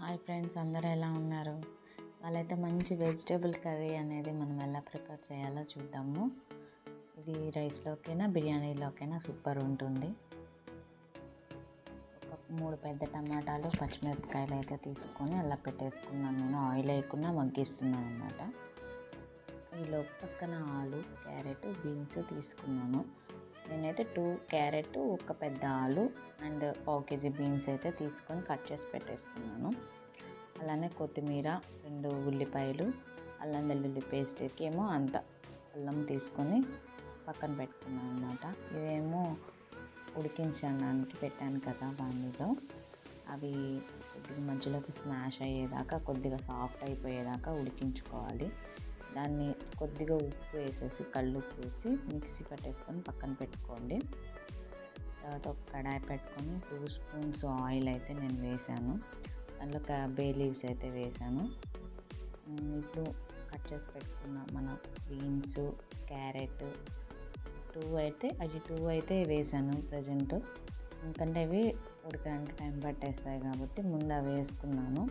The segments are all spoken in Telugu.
హాయ్ ఫ్రెండ్స్, అందరూ ఎలా ఉన్నారు? వాళ్ళైతే మంచి వెజిటేబుల్ కర్రీ అనేది మనం ఎలా ప్రిపేర్ చేయాలో చూద్దాము. ఇది రైస్లోకైనా బిర్యానీలోకైనా సూపర్ ఉంటుంది. ఒక 3 పెద్ద టమాటాలు, పచ్చిమిరపకాయలు అయితే తీసుకొని అలా పెట్టేసుకున్నాను. నేను ఆయిల్ వేయకుండా మగ్గిస్తున్నాను అనమాట. ఈలో పక్కన ఆలు, క్యారెట్, బీన్స్ తీసుకున్నాను. నేనైతే 2 క్యారెట్, ఒక పెద్ద ఆలు అండ్ 1 కేజీ బీన్స్ అయితే తీసుకొని కట్ చేసి పెట్టేసుకున్నాను. అలానే కొత్తిమీర, 2 ఉల్లిపాయలు, అల్లం వెల్లుల్లి పేస్ట్కి ఏమో అంత అల్లం తీసుకొని పక్కన పెట్టుకున్నాను అనమాట. ఇవేమో ఉడికించడానికి పెట్టాను కదా బాండీలో, అవి కొద్దిగా మధ్యలోకి స్మాష్ అయ్యేదాకా, కొద్దిగా సాఫ్ట్ అయిపోయేదాకా ఉడికించుకోవాలి. దాన్ని కొద్దిగా ఉప్పు వేసేసి, కల్లుప్పు వేసి మిక్సీ పట్టేసుకొని పక్కన పెట్టుకోండి. తర్వాత ఒక కడాయి పెట్టుకొని 2 స్పూన్స్ ఆయిల్ అయితే నేను వేసాను. దాంట్లో బే లీవ్స్ అయితే వేసాను. ఇప్పుడు కట్ చేసి పెట్టుకున్న మన బీన్స్, క్యారెట్ 2 అయితే వేసాను ప్రజెంట్. ఎందుకంటే అవి ఉడకడానికి టైం పట్టేస్తాయి కాబట్టి ముందు అవి వేసుకున్నాను.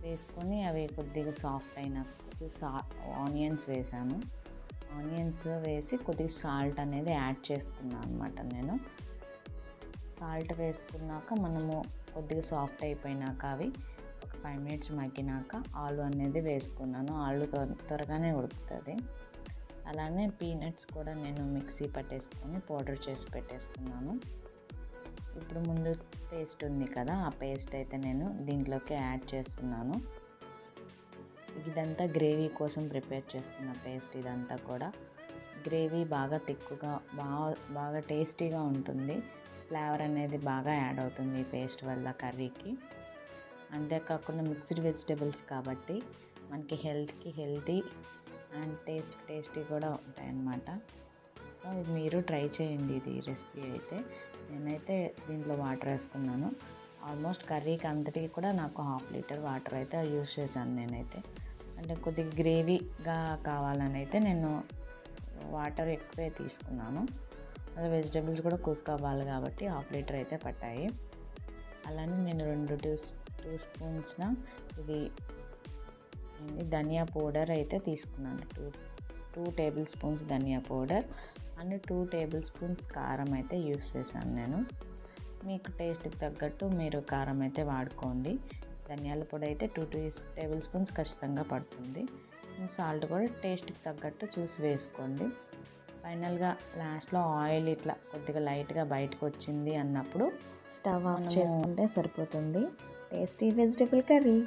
వేసుకొని అవి కొద్దిగా సాఫ్ట్ అయినాక ఆనియన్స్ వేసాను. ఆనియన్స్ వేసి కొద్దిగా సాల్ట్ అనేది యాడ్ చేసుకున్నాను అనమాట. నేను సాల్ట్ వేసుకున్నాక మనము కొద్దిగా సాఫ్ట్ అయిపోయినాక అవి ఒక 5 మినిట్స్ మగ్గినాక ఆలు అనేది వేసుకున్నాను. ఆలు త్వరగానే ఉడుకుతుంది. అలానే పీనట్స్ కూడా నేను మిక్సీ పట్టేసుకొని పౌడర్ చేసి పెట్టేసుకున్నాను. ఇప్పుడు ముందు పేస్ట్ ఉంది కదా, ఆ పేస్ట్ అయితే నేను దీంట్లోకి యాడ్ చేస్తున్నాను. ఇదంతా గ్రేవీ కోసం ప్రిపేర్ చేసుకున్న పేస్ట్. ఇదంతా కూడా గ్రేవీ బాగా తిక్కుగా బాగా టేస్టీగా ఉంటుంది. ఫ్లేవర్ అనేది బాగా యాడ్ అవుతుంది ఈ పేస్ట్ వల్ల కర్రీకి. అంతేకాకుండా మిక్స్డ్ వెజిటేబుల్స్ కాబట్టి మనకి హెల్త్కి హెల్తీ అండ్ టేస్టీ కూడా ఉంటాయన్నమాట. సో మీరు ట్రై చేయండి ఇది రెసిపీ అయితే. నేనైతే దీంట్లో వాటర్ వేసుకున్నాను. ఆల్మోస్ట్ కర్రీకి అంతటికి కూడా నాకు 1/2 లీటర్ వాటర్ అయితే యూస్ చేశాను నేనైతే. అంటే కొద్దిగా గ్రేవీగా కావాలని అయితే నేను వాటర్ ఎక్కువే తీసుకున్నాను. అదే వెజిటేబుల్స్ కూడా కుక్ అవ్వాలి కాబట్టి 1/2 లీటర్ అయితే పట్టాయి. అలానే నేను 2 స్పూన్స్న ఇది ధనియా పౌడర్ అయితే తీసుకున్నాను. 2 టేబుల్ స్పూన్స్ ధనియా పౌడర్ అండ్ 2 టేబుల్ స్పూన్స్ కారం అయితే యూస్ చేశాను నేను. మీకు టేస్ట్కి తగ్గట్టు మీరు కారం అయితే వాడుకోండి. ధనియాల పొడి అయితే 2 టేబుల్ స్పూన్స్ ఖచ్చితంగా పడుతుంది. సాల్ట్ కూడా టేస్ట్కి తగ్గట్టు చూసి వేసుకోండి. ఫైనల్గా లాస్ట్లో ఆయిల్ ఇట్లా కొద్దిగా లైట్గా బయటకు వచ్చింది అన్నప్పుడు స్టవ్ ఆఫ్ చేసుకుంటే సరిపోతుంది. Tasty vegetable curry.